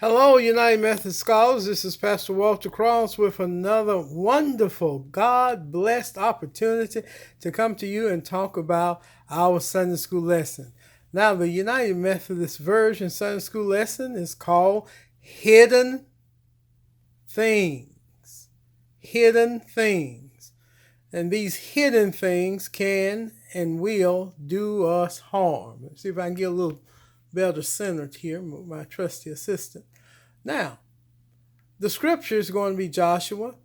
Hello, United Methodist Scholars. This is Pastor Walter Cross with another wonderful, God blessed opportunity to come to you and talk about our Sunday school lesson. Now, the United Methodist Version Sunday school lesson is called Hidden Things. Hidden Things. And these hidden things can and will do us harm. Let's see if I can get a little better centered here with my trusty assistant. Now, the scripture is going to be Joshua,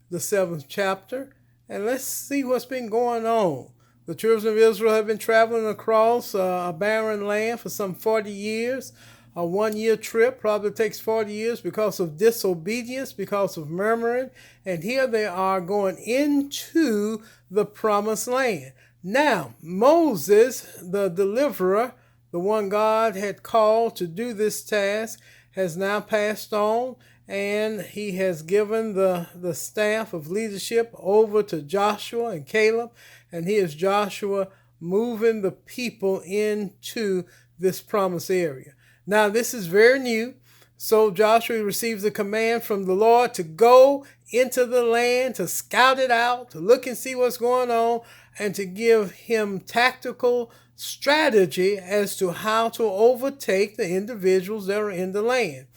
the 7th chapter, and let's see what's been going on. The children of Israel have been traveling across a barren land for some 40 years. A 1 year trip probably takes 40 years because of disobedience, because of murmuring, and here they are going into the promised land. Now, Moses, the deliverer, the one God had called to do this task, has now passed on, and he has given the staff of leadership over to Joshua and Caleb, and here's Joshua moving the people into this promised area. Now, this is very new, so Joshua receives a command from the Lord to go into the land, to scout it out, to look and see what's going on, and to give him tactical strategy as to how to overtake the individuals that are in the land.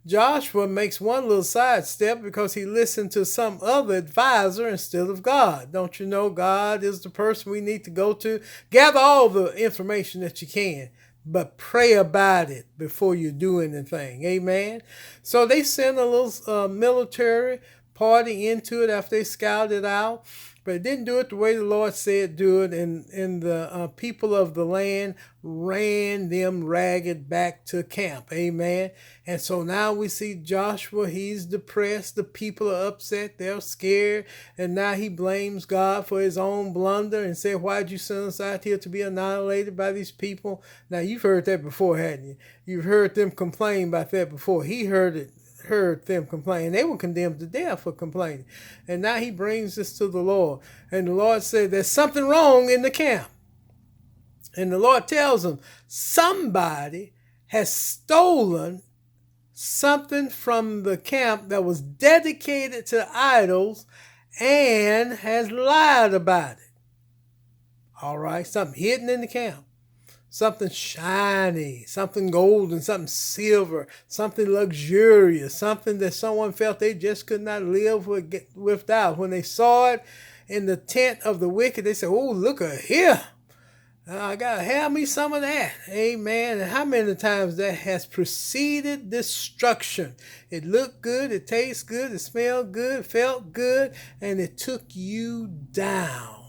Joshua makes one little sidestep because he listened to some other advisor instead of God. Don't you know God is the person we need to go to? Gather all the information that you can, but pray about it before you do anything. Amen. So they sent a little military party into it after they scouted it out, but it didn't do it the way the Lord said do it, and the people of the land ran them ragged back to camp. Amen. And so now we see Joshua, he's depressed, the people are upset, they're scared, and now he blames God for his own blunder and said, why'd you send us out here to be annihilated by these people? Now, you've heard that before, hadn't you? You've heard them complain about that before. He heard them complain. They were condemned to death for complaining. And now he brings this to the Lord. And the Lord said, there's something wrong in the camp. And the Lord tells him, somebody has stolen something from the camp that was dedicated to idols and has lied about it. All right, something hidden in the camp. Something shiny, something golden, something silver, something luxurious, something that someone felt they just could not live without. When they saw it in the tent of the wicked, they said, oh, look at here. I got to have me some of that. Amen. And how many times that has preceded destruction? It looked good, it tastes good, it smelled good, felt good, and it took you down.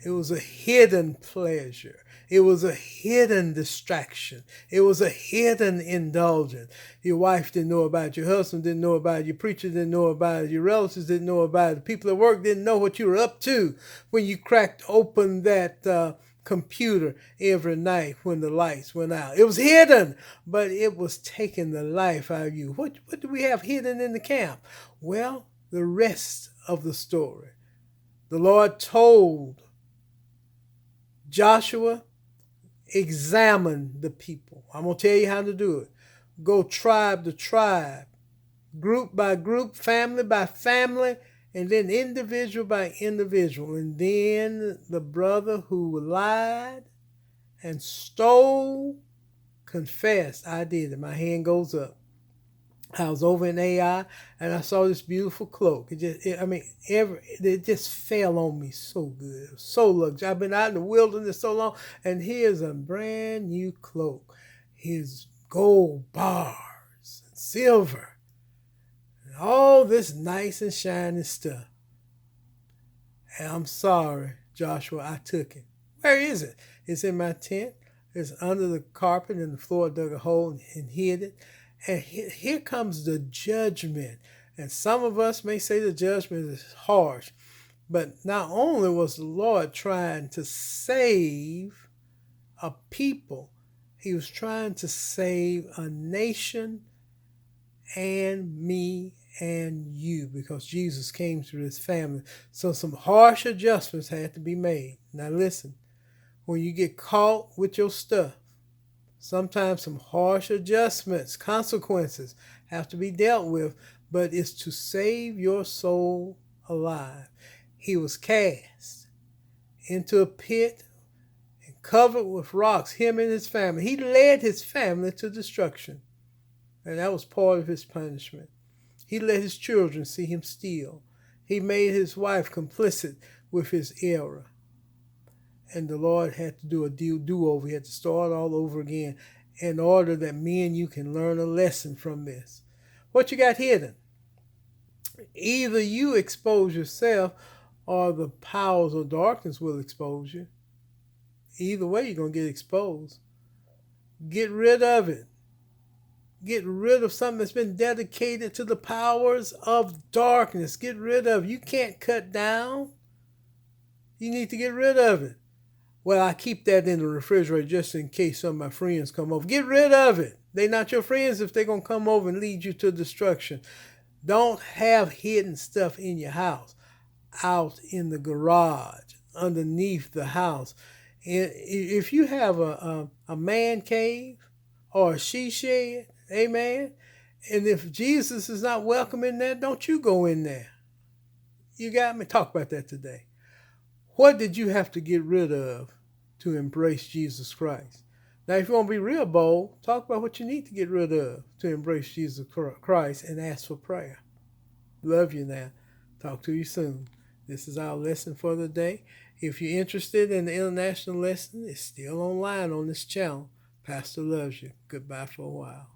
It was a hidden pleasure. It was a hidden distraction. It was a hidden indulgence. Your wife didn't know about it. Your husband didn't know about it. Your preacher didn't know about it. Your relatives didn't know about it. The people at work didn't know what you were up to when you cracked open that computer every night when the lights went out. It was hidden, but it was taking the life out of you. What do we have hidden in the camp? Well, the rest of the story. The Lord told Joshua, examine the people. I'm going to tell you how to do it. Go tribe to tribe, group by group, family by family, and then individual by individual. And then the brother who lied and stole confessed, I did it. My hand goes up. I was over in AI and I saw this beautiful cloak. It just fell on me so good. It was so luxurious. I've been out in the wilderness so long, and here's a brand new cloak. Here's gold bars and silver and all this nice and shiny stuff. And I'm sorry, Joshua, I took it. Where is it? It's in my tent. It's under the carpet, and the floor dug a hole and hid it. And here comes the judgment. And some of us may say the judgment is harsh, but not only was the Lord trying to save a people, he was trying to save a nation and me and you, because Jesus came through his family. So some harsh adjustments had to be made. Now listen, when you get caught with your stuff, Sometimes some harsh adjustments, consequences have to be dealt with, but it's to save your soul alive. He was cast into a pit and covered with rocks, him and his family. He led his family to destruction, and that was part of his punishment. He let his children see him steal. He made his wife complicit with his error. And the Lord had to do a do-over. He had to start all over again in order that me and you can learn a lesson from this. What you got hidden? Either you expose yourself or the powers of darkness will expose you. Either way, you're going to get exposed. Get rid of it. Get rid of something that's been dedicated to the powers of darkness. Get rid of it. You can't cut down. You need to get rid of it. Well, I keep that in the refrigerator just in case some of my friends come over. Get rid of it. They're not your friends if they're going to come over and lead you to destruction. Don't have hidden stuff in your house, out in the garage, underneath the house. And if you have a man cave or a she shed, amen, and if Jesus is not welcome in there, don't you go in there. You got me? Talk about that today. What did you have to get rid of to embrace Jesus Christ? Now, if you want to be real bold, talk about what you need to get rid of to embrace Jesus Christ and ask for prayer. Love you now. Talk to you soon. This is our lesson for the day. If you're interested in the international lesson, it's still online on this channel. Pastor loves you. Goodbye for a while.